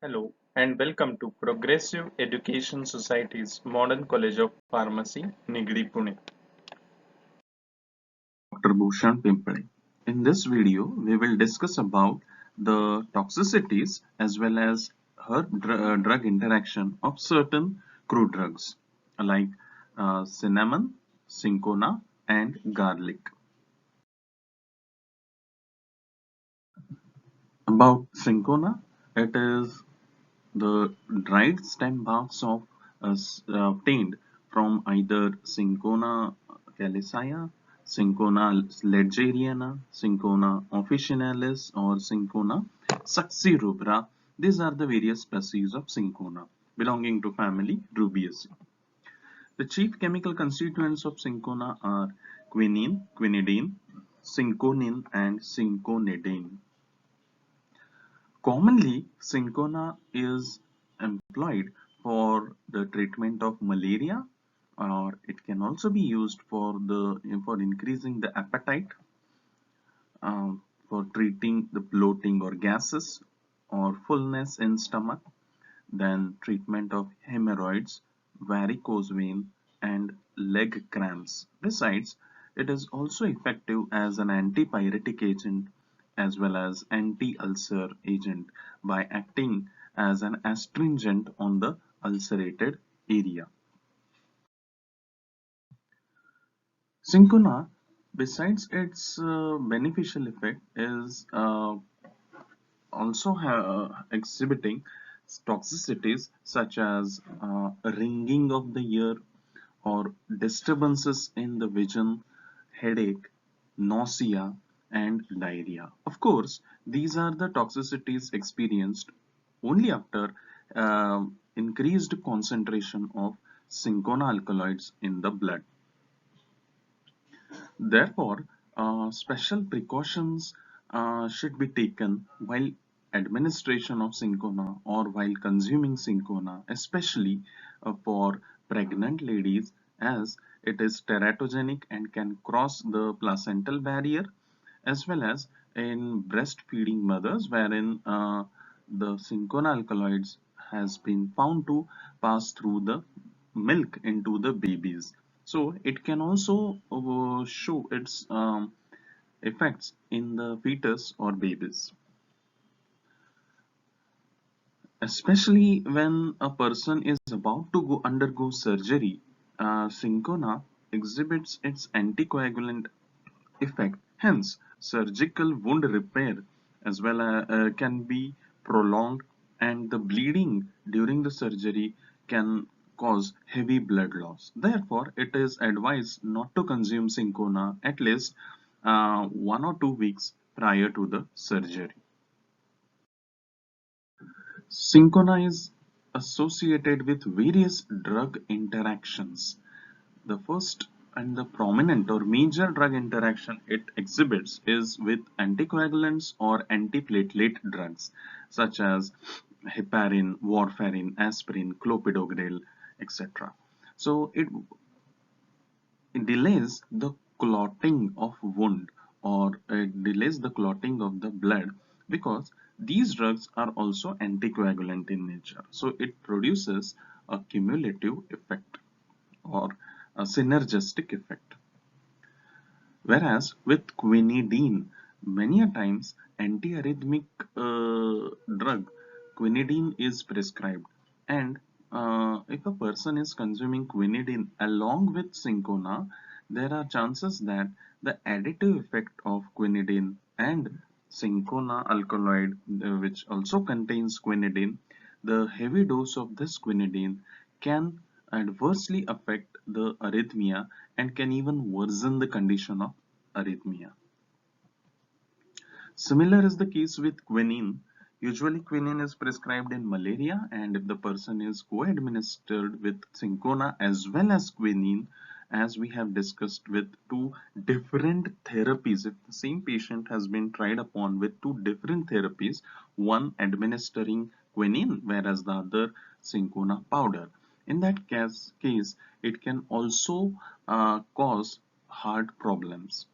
Hello and welcome to Progressive Education Society's Modern College of Pharmacy, Nigri, Pune. Dr. Bhushan Pimple. In this video, we will discuss about the toxicities as well as drug interaction of certain crude drugs like cinnamon, cinchona, and garlic. About cinchona, it is the dried stem barks of obtained from either Syncona calisaya, Syncona ledgeriana, Syncona officinalis, or Syncona succirubra. These are the various species of Syncona belonging to family Rubiaceae. The chief chemical constituents of Syncona are quinine, quinidine, cinchonin, and cinchonidine. Commonly, Syncona is employed for the treatment of malaria, or it can also be used for increasing the appetite, for treating the bloating or gases or fullness in stomach, then treatment of hemorrhoids, varicose vein, and leg cramps. Besides, it is also effective as an antipyretic agent as well as anti-ulcer agent by acting as an astringent on the ulcerated area. Cinchona, besides its beneficial effect, is also exhibiting toxicities such as ringing of the ear or disturbances in the vision, headache, nausea, and diarrhea. Of course, these are the toxicities experienced only after increased concentration of Syncona alkaloids in the blood. Therefore, special precautions should be taken while administration of Syncona or while consuming Syncona, especially for pregnant ladies, as it is teratogenic and can cross the placental barrier, as well as in breastfeeding mothers wherein the Syncona alkaloids has been found to pass through the milk into the babies. So it can also show its effects in the fetus or babies. Especially when a person is about to undergo surgery, Syncona exhibits its anticoagulant effect. Hence, surgical wound repair as well can be prolonged, and the bleeding during the surgery can cause heavy blood loss. Therefore, it is advised not to consume Syncona at least 1 or 2 weeks prior to the surgery. Syncona is associated with various drug interactions. The first and the prominent or major drug interaction it exhibits is with anticoagulants or antiplatelet drugs such as heparin, warfarin, aspirin, clopidogrel, etc. So it delays the clotting of wound, or it delays the clotting of the blood, because these drugs are also anticoagulant in nature. So it produces a cumulative effect or a synergistic effect. Whereas with quinidine, many a times antiarrhythmic drug quinidine is prescribed, and if a person is consuming quinidine along with Syncona, there are chances that the additive effect of quinidine and Syncona alkaloid, which also contains quinidine, the heavy dose of this quinidine can adversely affect the arrhythmia and can even worsen the condition of arrhythmia. Similar is the case with quinine. Usually quinine is prescribed in malaria, and if the person is co-administered with Syncona as well as quinine, as we have discussed with two different therapies, if the same patient has been tried upon with two different therapies, one administering quinine whereas the other Syncona powder, in that case it can also cause heart problems.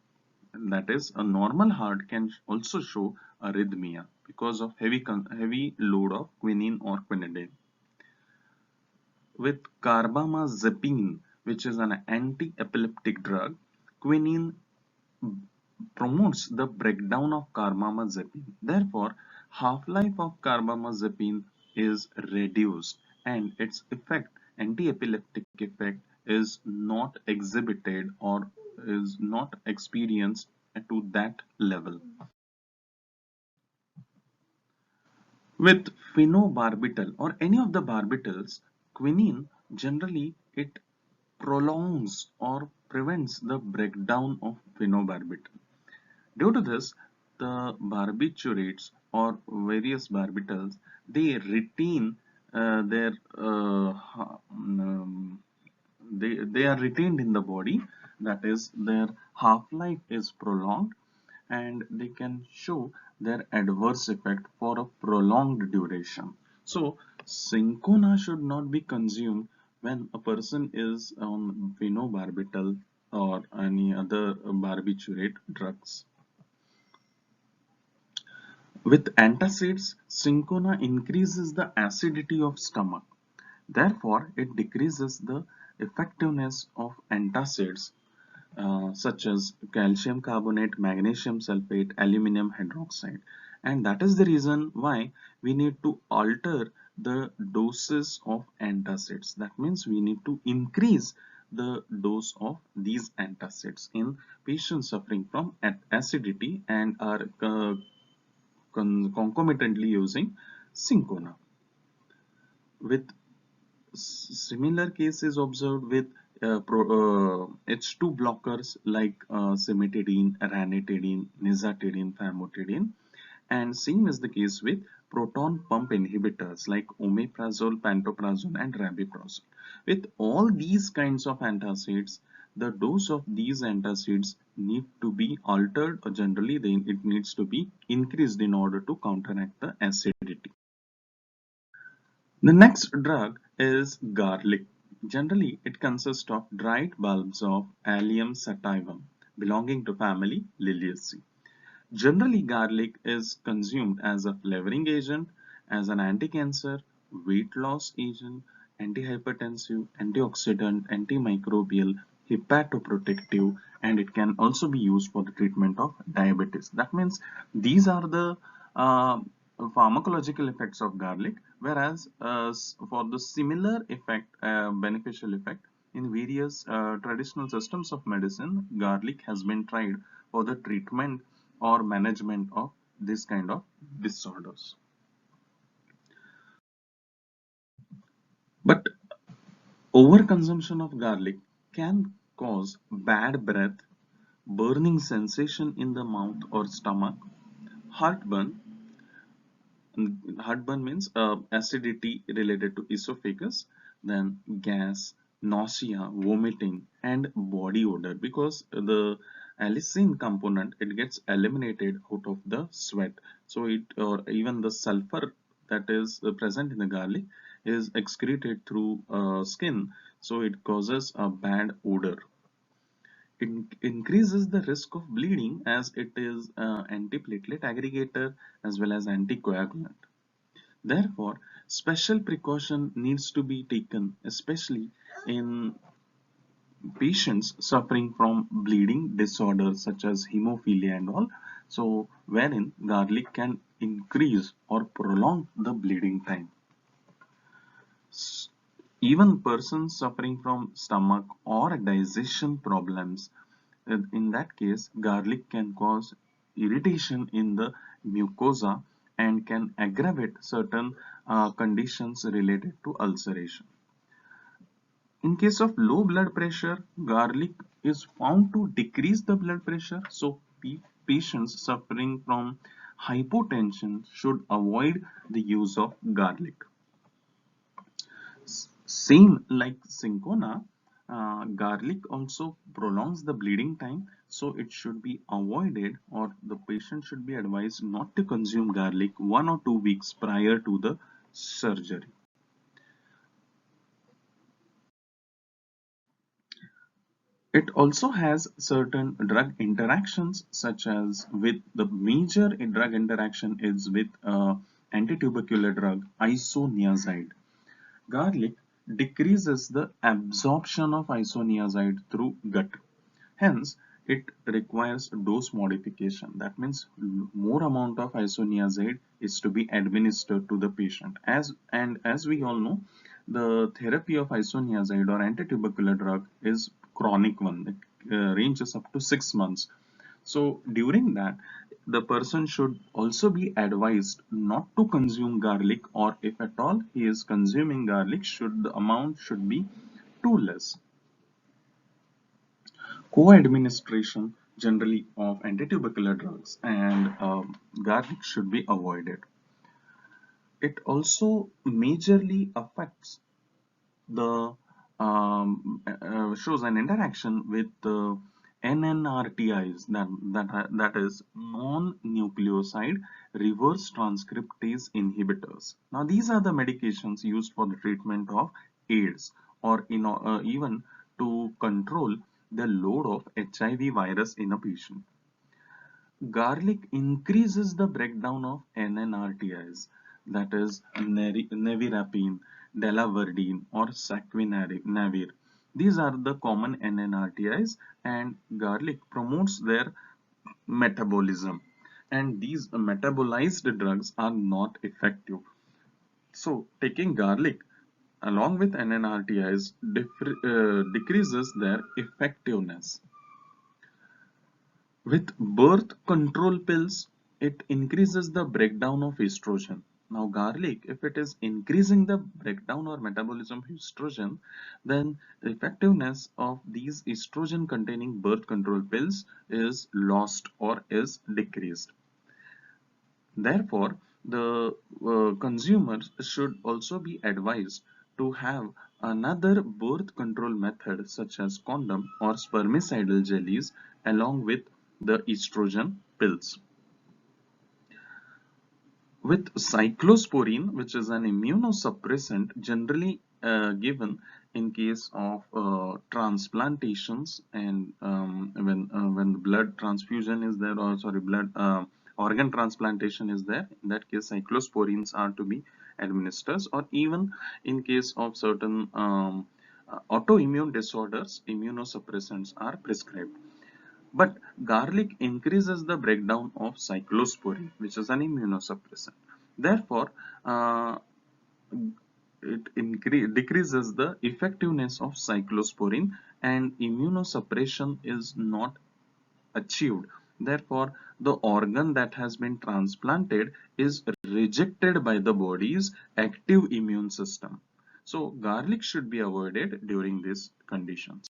That is, a normal heart can also show arrhythmia because of heavy load of quinine or quinidine. With carbamazepine, which is an anti-epileptic drug, quinine promotes the breakdown of carbamazepine. Therefore, half-life of carbamazepine is reduced and its effect, anti-epileptic effect, is not exhibited or is not experienced to that level. With phenobarbital or any of the barbitals, quinine generally it prolongs or prevents the breakdown of phenobarbital. Due to this, the barbiturates or various barbitals they retain their they are retained in the body, that is their half-life is prolonged and they can show their adverse effect for a prolonged duration. So Syncona should not be consumed when a person is on phenobarbital or any other barbiturate drugs. With antacids, Syncona increases the acidity of stomach. Therefore, it decreases the effectiveness of antacids such as calcium carbonate, magnesium sulfate, aluminum hydroxide. And that is the reason why we need to alter the doses of antacids. That means we need to increase the dose of these antacids in patients suffering from acidity and are concomitantly using Syncona. With similar cases observed with H2 blockers like cimetidine, ranitidine, nizatidine, famotidine, and same is the case with proton pump inhibitors like omeprazole, pantoprazole, and rabeprazole. With all these kinds of antacids, the dose of these antacids need to be altered, or generally then it needs to be increased in order to counteract the acidity. The next drug is garlic. Generally, it consists of dried bulbs of Allium sativum belonging to family Liliaceae. Generally, garlic is consumed as a flavoring agent, as an anti-cancer, weight loss agent, antihypertensive, antioxidant, antimicrobial, hepatoprotective, and it can also be used for the treatment of diabetes. That means these are the uh, pharmacological effects of garlic, whereas for the similar effect, beneficial effect, in various traditional systems of medicine, garlic has been tried for the treatment or management of this kind of disorders. But overconsumption of garlic can cause bad breath, burning sensation in the mouth or stomach, heartburn. Heartburn means acidity related to esophagus, then gas, nausea, vomiting, and body odor, because the allicin component it gets eliminated out of the sweat. So it, or even the sulfur that is present in the garlic is excreted through skin, so it causes a bad odor. It increases the risk of bleeding as it is antiplatelet aggregator as well as anticoagulant. Therefore, special precaution needs to be taken, especially in patients suffering from bleeding disorders such as hemophilia and all. So, wherein garlic can increase or prolong the bleeding time. Even persons suffering from stomach or digestion problems, in that case, garlic can cause irritation in the mucosa and can aggravate certain conditions related to ulceration. In case of low blood pressure, garlic is found to decrease the blood pressure. So, patients suffering from hypotension should avoid the use of garlic. Same like Syncona, garlic also prolongs the bleeding time, so it should be avoided or the patient should be advised not to consume garlic 1 or 2 weeks prior to the surgery. It also has certain drug interactions, such as with the major drug interaction is with antitubercular drug isoniazid. Garlic decreases the absorption of isoniazid through gut. Hence, it requires dose modification. That means more amount of isoniazid is to be administered to the patient. As we all know, the therapy of isoniazid or antitubercular drug is chronic one. It ranges up to 6 months. So during that, the person should also be advised not to consume garlic, or if at all he is consuming garlic, the amount should be too less. Co-administration generally of antitubercular drugs and garlic should be avoided. It also majorly affects the shows an interaction with the NNRTIs, that is non-nucleoside reverse transcriptase inhibitors. Now these are the medications used for the treatment of AIDS, or even to control the load of HIV virus in a patient. Garlic increases the breakdown of NNRTIs, that is nevirapine, delaverdine, or saquinavir. These are the common NNRTIs, and garlic promotes their metabolism. And these metabolized drugs are not effective. So, taking garlic along with NNRTIs decreases their effectiveness. With birth control pills, it increases the breakdown of estrogen. Now, garlic, if it is increasing the breakdown or metabolism of estrogen, then the effectiveness of these estrogen containing birth control pills is lost or is decreased. Therefore, the consumers should also be advised to have another birth control method, such as condom or spermicidal jellies, along with the estrogen pills. With cyclosporine, which is an immunosuppressant generally given in case of transplantations, and when blood transfusion is there, or sorry, blood organ transplantation is there, in that case cyclosporines are to be administered, or even in case of certain autoimmune disorders, immunosuppressants are prescribed. But garlic increases the breakdown of cyclosporine, which is an immunosuppressant. Therefore, it decreases the effectiveness of cyclosporine, and immunosuppression is not achieved. Therefore, the organ that has been transplanted is rejected by the body's active immune system. So, garlic should be avoided during these conditions.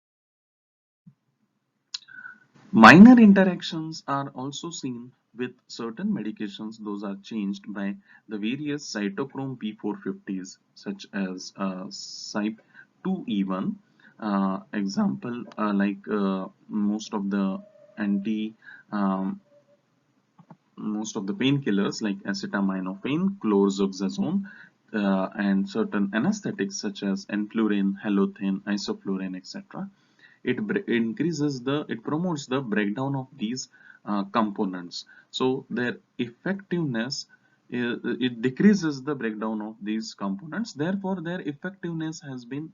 Minor interactions are also seen with certain medications. Those are changed by the various cytochrome P450s, such as CYP2E1. Example, like anti um, most of the painkillers like acetaminophen, chlorzoxazone, and certain anesthetics such as enflurane, halothane, isoflurane, etc. It promotes the breakdown of these components. So their effectiveness it decreases the breakdown of these components. Therefore, their effectiveness has been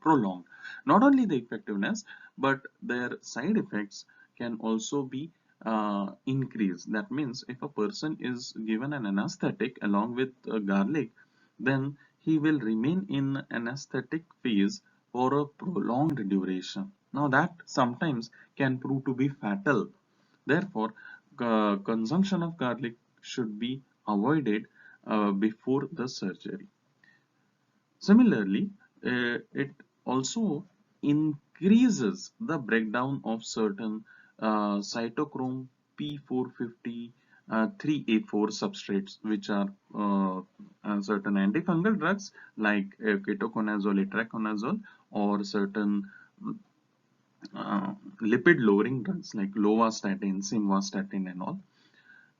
prolonged. Not only the effectiveness, but their side effects can also be increased. That means if a person is given an anesthetic along with garlic, then he will remain in anesthetic phase for a prolonged duration. Now that sometimes can prove to be fatal. Therefore, consumption of garlic should be avoided before the surgery. Similarly, it also increases the breakdown of certain cytochrome P450 3A4 substrates, which are certain antifungal drugs like ketoconazole, itraconazole, or certain lipid lowering drugs like lovastatin, simvastatin, and all.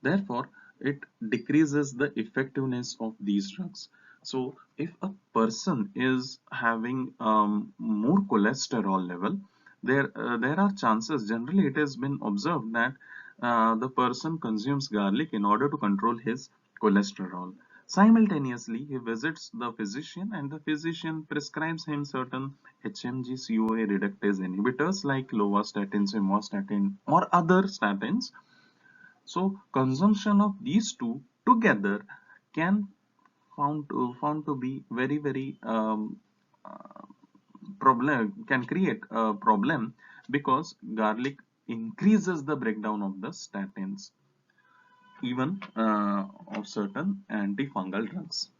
Therefore, it decreases the effectiveness of these drugs. So, if a person is having more cholesterol level, there are chances, generally it has been observed that the person consumes garlic in order to control his cholesterol. Simultaneously, he visits the physician and the physician prescribes him certain HMG-CoA reductase inhibitors like lovastatin, simvastatin or other statins. So consumption of these two together can found to be very uh, problem, can create a problem because garlic increases the breakdown of the statins, even of certain antifungal drugs.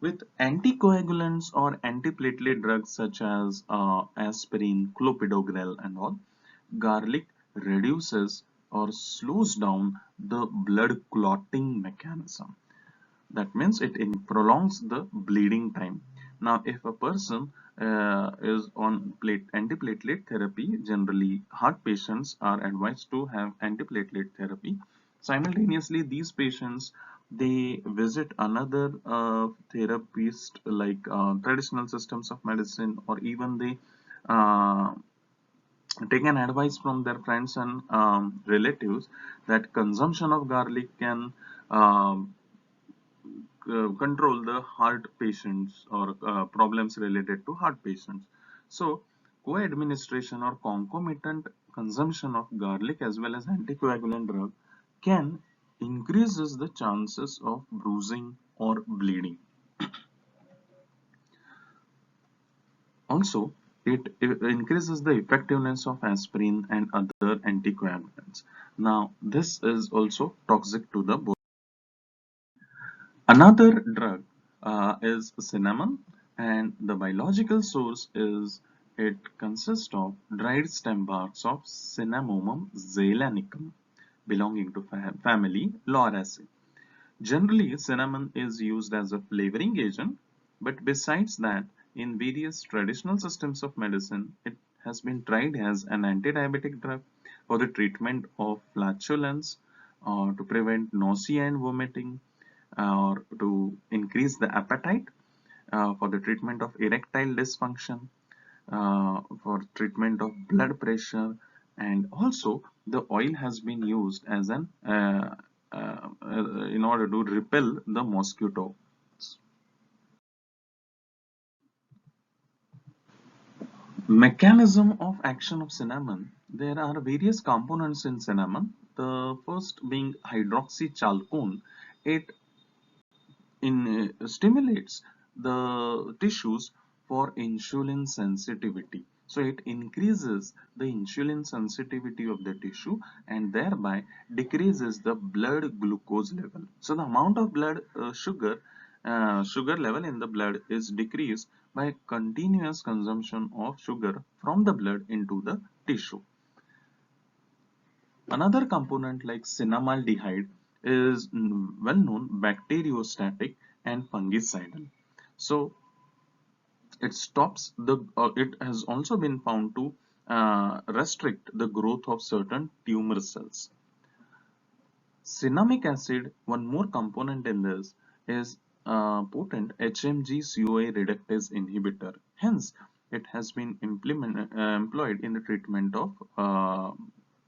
With anticoagulants or antiplatelet drugs such as aspirin, clopidogrel and all, garlic reduces or slows down the blood clotting mechanism. That means it prolongs the bleeding time. Now, if a person is on antiplatelet therapy, generally heart patients are advised to have antiplatelet therapy. Simultaneously, these patients they visit another therapist like traditional systems of medicine, or even they uh, take an advice from their friends and relatives that consumption of garlic can control the heart patients or problems related to heart patients. So, co-administration or concomitant consumption of garlic as well as anticoagulant drug can increases the chances of bruising or bleeding. Also, it increases the effectiveness of aspirin and other anticoagulants. Now, this is also toxic to the body. Another drug is cinnamon, and the biological source is it consists of dried stem barks of Cinnamomum zeylanicum belonging to family Lauraceae. Generally, cinnamon is used as a flavoring agent, but besides that, in various traditional systems of medicine, it has been tried as an anti-diabetic drug for the treatment of flatulence, or to prevent nausea and vomiting, or to increase the appetite, for the treatment of erectile dysfunction, for treatment of blood pressure, and also the oil has been used as an in order to repel the mosquito. Mechanism of action of cinnamon. There are various components in cinnamon. The first being hydroxychalcone. It stimulates the tissues for insulin sensitivity. So it increases the insulin sensitivity of the tissue and thereby decreases the blood glucose level. So the amount of blood sugar level in the blood is decreased by continuous consumption of sugar from the blood into the tissue. Another component like cinnamaldehyde is well known bacteriostatic and fungicidal. So it stops it has also been found to restrict the growth of certain tumor cells. Cinnamic acid, one more component in this, is potent HMG-CoA reductase inhibitor. Hence, it has been employed in the treatment of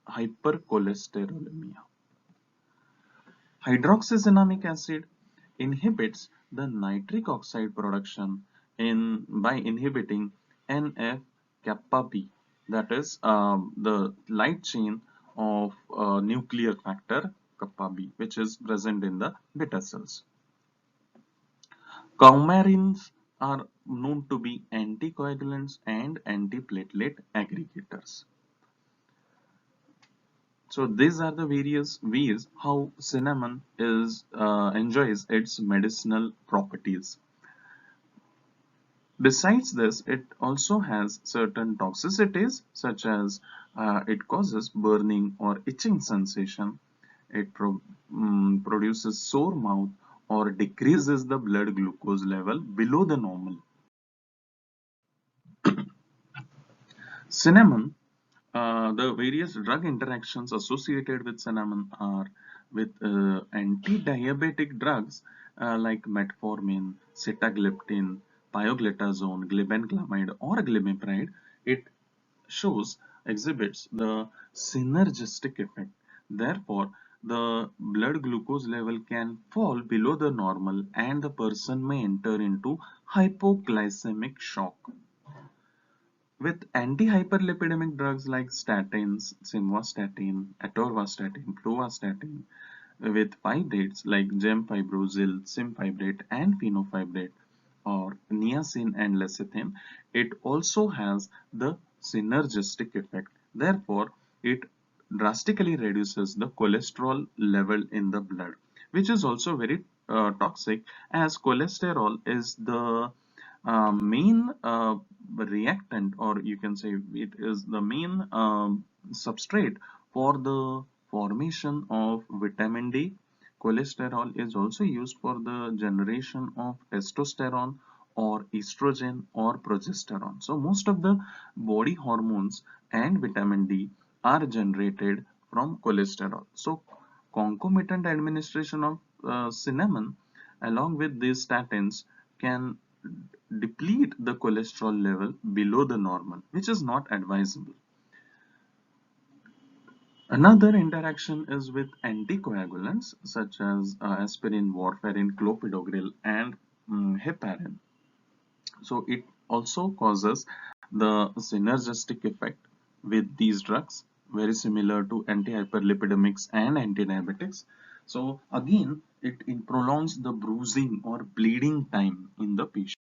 hypercholesterolemia. Hydroxycinnamic acid inhibits the nitric oxide production by inhibiting NF-kappa B, that is the light chain of nuclear factor kappa B, which is present in the beta cells. Coumarins are known to be anticoagulants and antiplatelet aggregators. So these are the various ways how cinnamon enjoys its medicinal properties. Besides this, it also has certain toxicities such as it causes burning or itching sensation, it produces sore mouth or decreases the blood glucose level below the normal. Cinnamon, the various drug interactions associated with cinnamon are with anti-diabetic drugs like metformin, sitagliptin, pioglitazone, glibenclamide or glimepiride. It exhibits the synergistic effect. Therefore, the blood glucose level can fall below the normal and the person may enter into hypoglycemic shock. With antihyperlipidemic drugs like statins, simvastatin, atorvastatin, fluvastatin, with fibrates like gemfibrozil, simfibrate, and fenofibrate, or niacin and lecithin, it also has the synergistic effect. Therefore, it drastically reduces the cholesterol level in the blood, which is also very toxic, as cholesterol is the main reactant, or you can say it is the main substrate for the formation of vitamin D. Cholesterol is also used for the generation of testosterone or estrogen or progesterone. So most of the body hormones and vitamin D are generated from cholesterol. So concomitant administration of cinnamon along with these statins can deplete the cholesterol level below the normal, which is not advisable. Another interaction is with anticoagulants such as aspirin, warfarin, clopidogrel, and heparin. So it also causes the synergistic effect with these drugs, very similar to antihyperlipidemics and antidiabetics. So again, it prolongs the bruising or bleeding time in the patient.